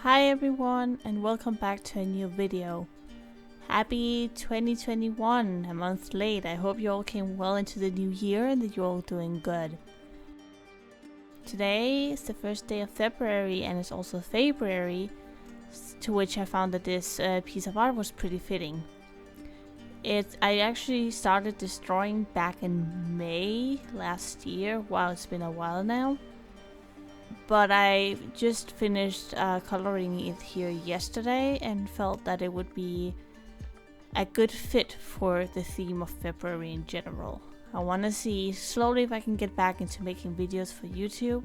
Hi everyone and welcome back to a new video. Happy 2021, a month late. I hope you all came well into the new year and that you're all doing good. Today is the first day of February and it's also February, to which I found that this piece of art was pretty fitting. I actually started this drawing back in May last year. Wow, it's been a while now. But I just finished coloring it here yesterday and felt that it would be a good fit for the theme of February in general. I want to see slowly if I can get back into making videos for YouTube,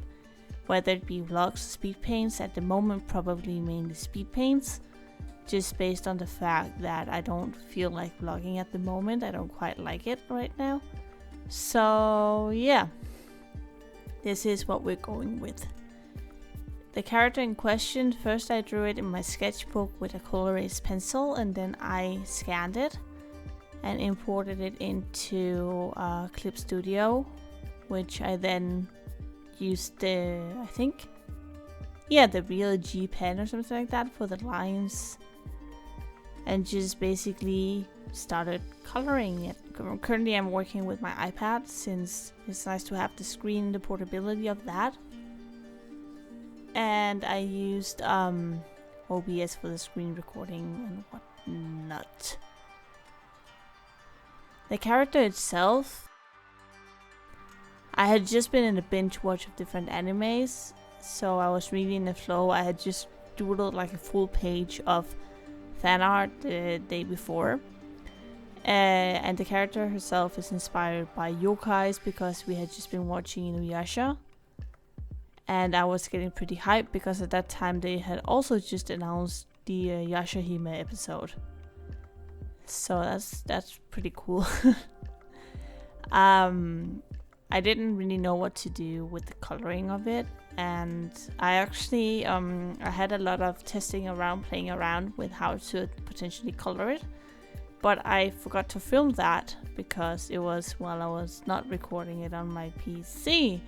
whether it be vlogs or speed paints. At the moment probably mainly speed paints, just based on the fact that I don't feel like vlogging at the moment. I don't quite like it right now. So yeah, this is what we're going with. The character in question, first I drew it in my sketchbook with a color erase pencil, and then I scanned it and imported it into Clip Studio, which I then used the real G pen or something like that for the lines, and just basically started coloring it. Currently I'm working with my iPad since it's nice to have the screen, the portability of that. And I used OBS for the screen recording and whatnot. The character itself, I had just been in a binge watch of different animes, so I was really in the flow. I had just doodled like a full page of fan art the day before. And the character herself is inspired by yokais because we had just been watching Inuyasha. And I was getting pretty hyped because at that time they had also just announced the Yashahime episode. So that's pretty cool. I didn't really know what to do with the coloring of it, and I actually I had a lot of testing around, playing around with how to potentially color it, but I forgot to film that because it was while I was not recording it on my PC.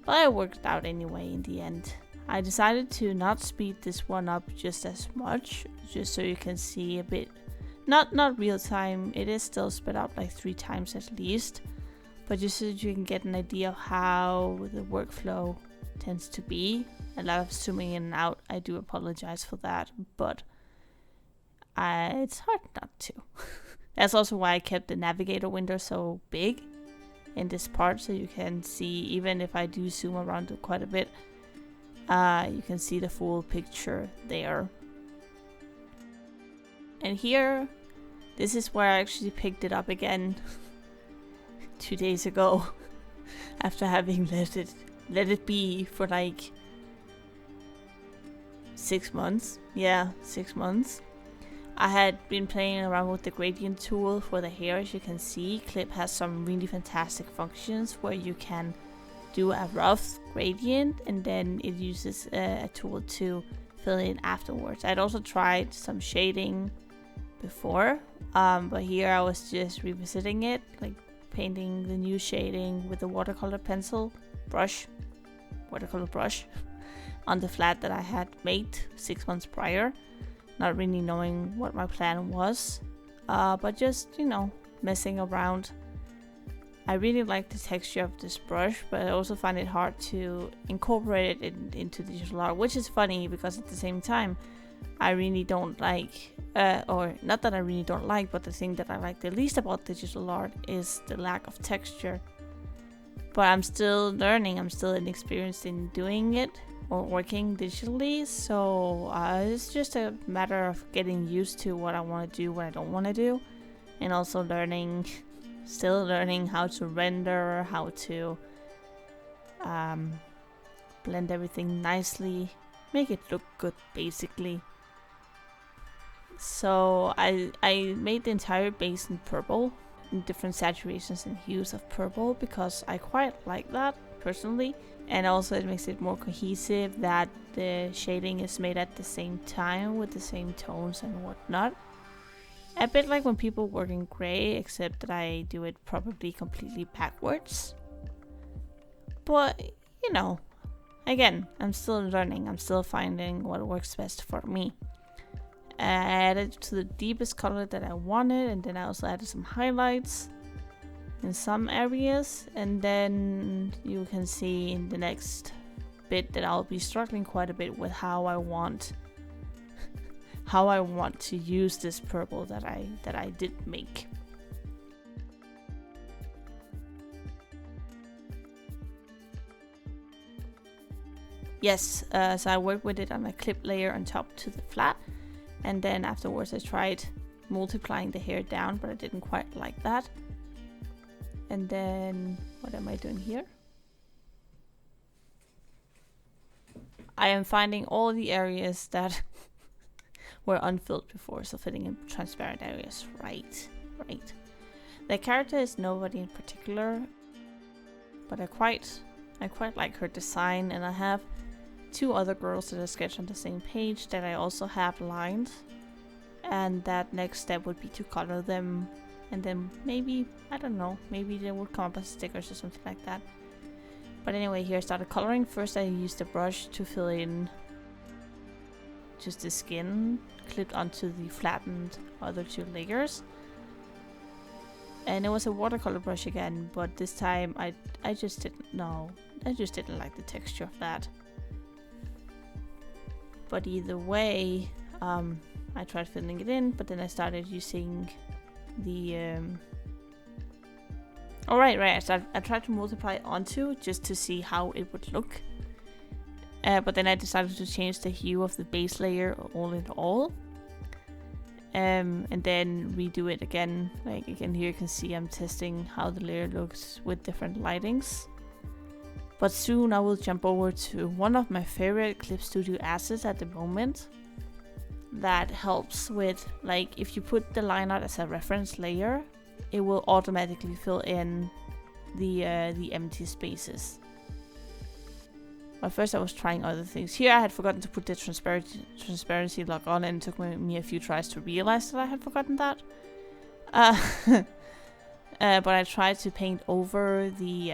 But it worked out anyway in the end. I decided to not speed this one up just as much, just so you can see a bit, not real time, it is still sped up like 3 times at least, but just so that you can get an idea of how the workflow tends to be. A lot of zooming in and out, I do apologize for that, but it's hard not to. That's also why I kept the navigator window so big in this part, so you can see, even if I do zoom around it quite a bit, you can see the full picture there. And here, this is where I actually picked it up again 2 days ago after having let it be for like 6 months. Yeah, 6 months. I had been playing around with the gradient tool for the hair. As you can see, Clip has some really fantastic functions where you can do a rough gradient and then it uses a tool to fill in afterwards. I'd also tried some shading before, but here I was just revisiting it, like painting the new shading with the watercolor brush on the flat that I had made 6 months prior. Not really knowing what my plan was, but just, messing around. I really like the texture of this brush, but I also find it hard to incorporate it into digital art, which is funny because at the same time I really don't like, or not that I really don't like, but the thing that I like the least about digital art is the lack of texture. But I'm still learning, I'm still inexperienced in doing it or working digitally, so it's just a matter of getting used to what I want to do, what I don't want to do, and also still learning how to render, how to blend everything nicely, make it look good basically. So I made the entire base in purple, in different saturations and hues of purple, because I quite like that personally. And also it makes it more cohesive that the shading is made at the same time with the same tones and whatnot. A bit like when people work in gray, except that I do it probably completely backwards. But, Again, I'm still learning. I'm still finding what works best for me. I added to the deepest color that I wanted, and then I also added some highlights in some areas, and then you can see in the next bit that I'll be struggling quite a bit with how I want to use this purple that I did make. Yes, so I worked with it on a clip layer on top to the flat, and then afterwards I tried multiplying the hair down, but I didn't quite like that. And then, what am I doing here? I am finding all the areas that were unfilled before, so filling in transparent areas. Right. The character is nobody in particular, but I quite like her design, and I have 2 other girls that are sketched on the same page that I also have lined, and that next step would be to color them, and then maybe, I don't know, maybe they would come up as stickers or something like that. But anyway, here I started coloring. First I used a brush to fill in just the skin clipped onto the flattened other 2 layers, and it was a watercolor brush again, but this time I just didn't like the texture of that. But either way, I tried filling it in, but then I started using the I tried to multiply onto just to see how it would look, but then I decided to change the hue of the base layer all in all, and then redo it again. Like again, here you can see I'm testing how the layer looks with different lightings. But soon I will jump over to one of my favorite Clip Studio assets at the moment that helps with, like, if you put the line art as a reference layer, it will automatically fill in the empty spaces. But first I was trying other things. Here I had forgotten to put the transparency lock on, and it took me a few tries to realize that I had forgotten that. But I tried to paint over the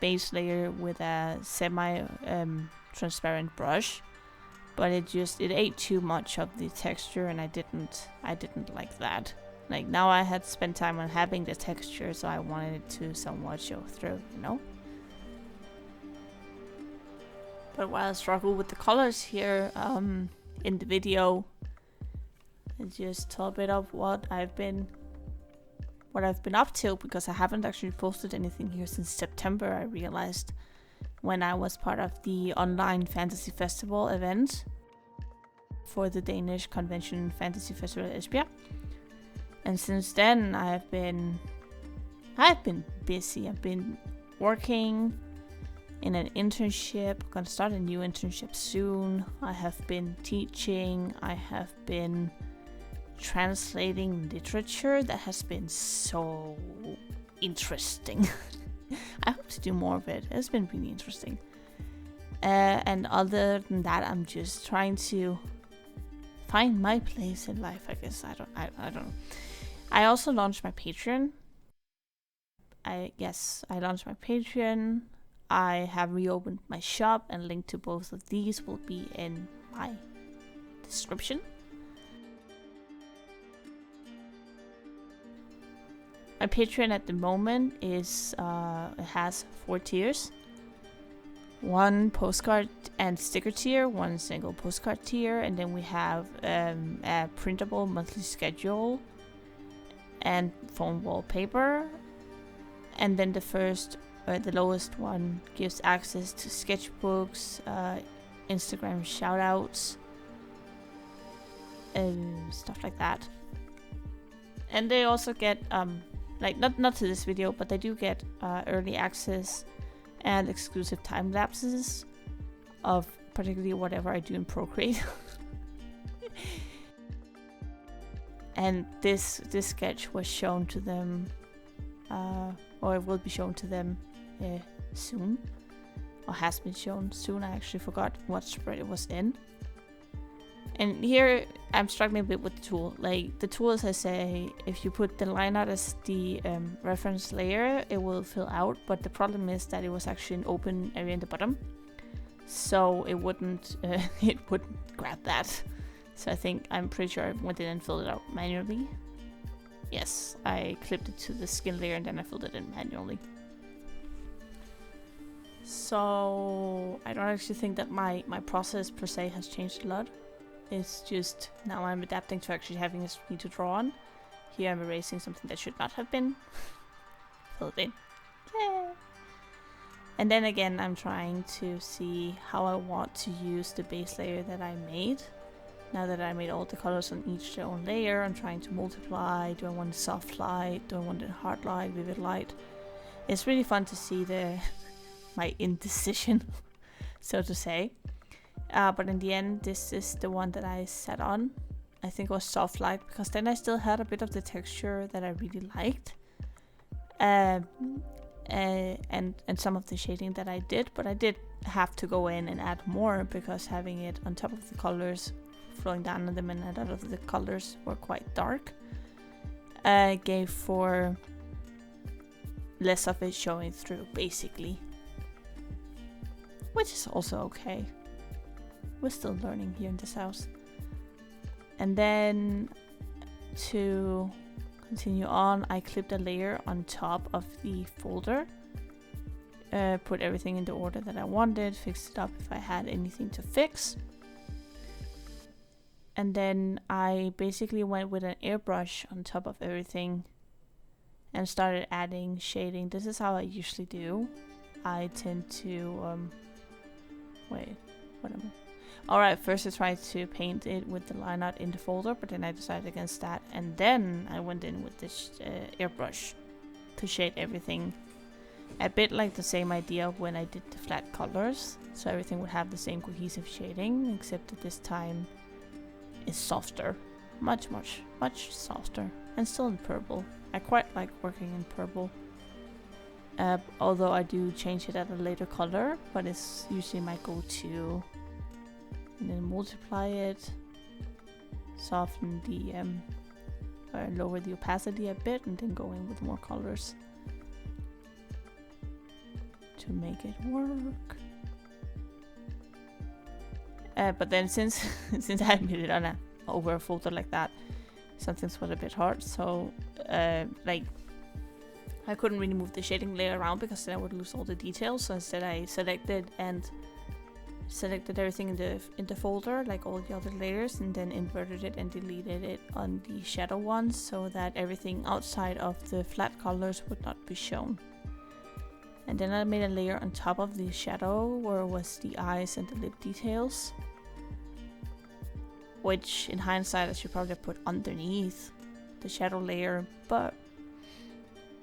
base layer with a semi transparent brush, but it ate too much of the texture, and I didn't like that. Like, now I had spent time on having the texture, so I wanted it to somewhat show through, you know? But while I struggle with the colors here in the video, I just tell a bit of what I've been up to, because I haven't actually posted anything here since September, I realized, when I was part of the online fantasy festival event for the Danish convention fantasy festival at Esbjerg. And since then I've been busy. I've been working in an internship. I'm gonna start a new internship soon. I have been teaching. I have been translating literature. That has been so interesting. I hope to do more of it. It's been really interesting. And other than that, I'm just trying to find my place in life, I guess. I don't know. I also launched my Patreon. I launched my Patreon. I have reopened my shop, and link to both of these will be in my description. My Patreon at the moment is it has 4 tiers. 1 postcard and sticker tier, 1 single postcard tier, and then we have a printable monthly schedule and phone wallpaper. And then the lowest one gives access to sketchbooks, Instagram shoutouts, stuff like that. And they also get like not to this video, but they do get early access and exclusive time lapses of particularly whatever I do in Procreate. And this sketch was shown to them, or it will be shown to them soon, or has been shown soon. I actually forgot what spread it was in. And here I'm struggling a bit with the tool. Like, the tool, as I say, if you put the line art as the reference layer, it will fill out. But the problem is that it was actually an open area in the bottom. so it wouldn't it wouldn't grab that. So I'm pretty sure I went in and filled it out manually. Yes, I clipped it to the skin layer and then I filled it in manually. So I don't actually think that my process per se has changed a lot. It's just now I'm adapting to actually having a screen to draw on. Here I'm erasing something that should not have been. Fill it in. Yay! And then again I'm trying to see how I want to use the base layer that I made. Now that I made all the colors on each their own layer, I'm trying to multiply. Do I want a soft light? Do I want a hard light, vivid light? It's really fun to see my indecision, so to say. But in the end, this is the one that I set on. I think it was soft light, because then I still had a bit of the texture that I really liked. And some of the shading that I did, but I did have to go in and add more, because having it on top of the colors, flowing down on them, and a lot of the colors were quite dark, gave for less of it showing through, basically. Which is also okay. We're still learning here in this house. And then to continue on, I clipped a layer on top of the folder. Put everything in the order that I wanted, fixed it up if I had anything to fix. And then I basically went with an airbrush on top of everything and started adding shading. This is how I usually do. I tend to Alright, first I tried to paint it with the line art in the folder, but then I decided against that, and then I went in with this airbrush to shade everything. A bit like the same idea of when I did the flat colors, so everything would have the same cohesive shading, except that this time is softer. Much softer. And still in purple. I quite like working in purple. Although I do change it at a later color, but it's usually my go-to. And then multiply it, soften the, lower the opacity a bit, and then go in with more colors to make it work. But then since I made it on over a folder like that, something's was a bit hard. So like I couldn't really move the shading layer around, because then I would lose all the details. So instead I selected everything in the folder, like all the other layers, and then inverted it and deleted it on the shadow ones, so that everything outside of the flat colors would not be shown. And then I made a layer on top of the shadow where it was the eyes and the lip details, which in hindsight I should probably have put underneath the shadow layer, but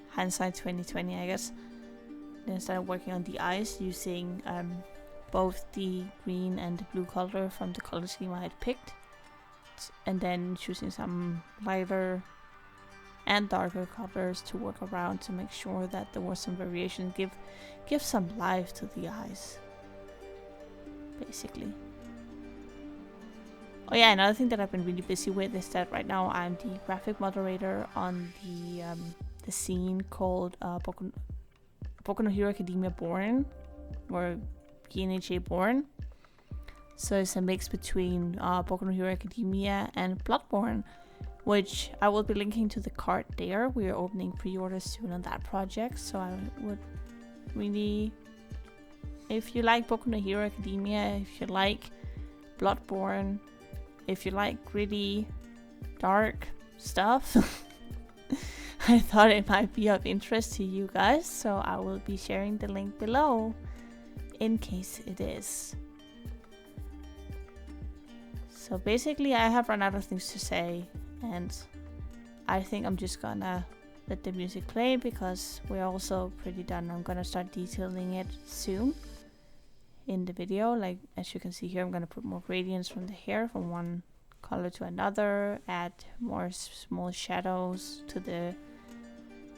hindsight 2020, I guess. Then I started working on the eyes using both the green and the blue color from the color scheme I had picked, and then choosing some lighter and darker colors to work around to make sure that there was some variation, give some life to the eyes, basically. Oh yeah, another thing that I've been really busy with is that right now I'm the graphic moderator on the scene called Boku no Hero Academia Born, or GNHA Born. So it's a mix between Boku no Hero Academia and Bloodborne, which I will be linking to the card there. We are opening pre-orders soon on that project, so I would really, if you like Boku no Hero Academia, if you like Bloodborne, if you like gritty, dark stuff, I thought it might be of interest to you guys, so I will be sharing the link below in case it is. So basically I have run out of things to say, and I think I'm just gonna let the music play, because we're also pretty done. I'm gonna start detailing it soon in the video. Like, as you can see here, I'm gonna put more gradients from the hair from one color to another, add more small shadows to the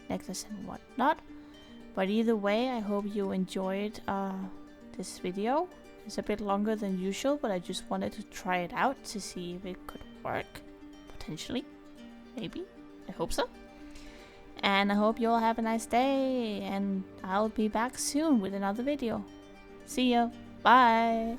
necklace and whatnot. But either way, I hope you enjoyed this video. It's a bit longer than usual, but I just wanted to try it out to see if it could work. Potentially. Maybe. I hope so. And I hope you all have a nice day, and I'll be back soon with another video. See ya! Bye!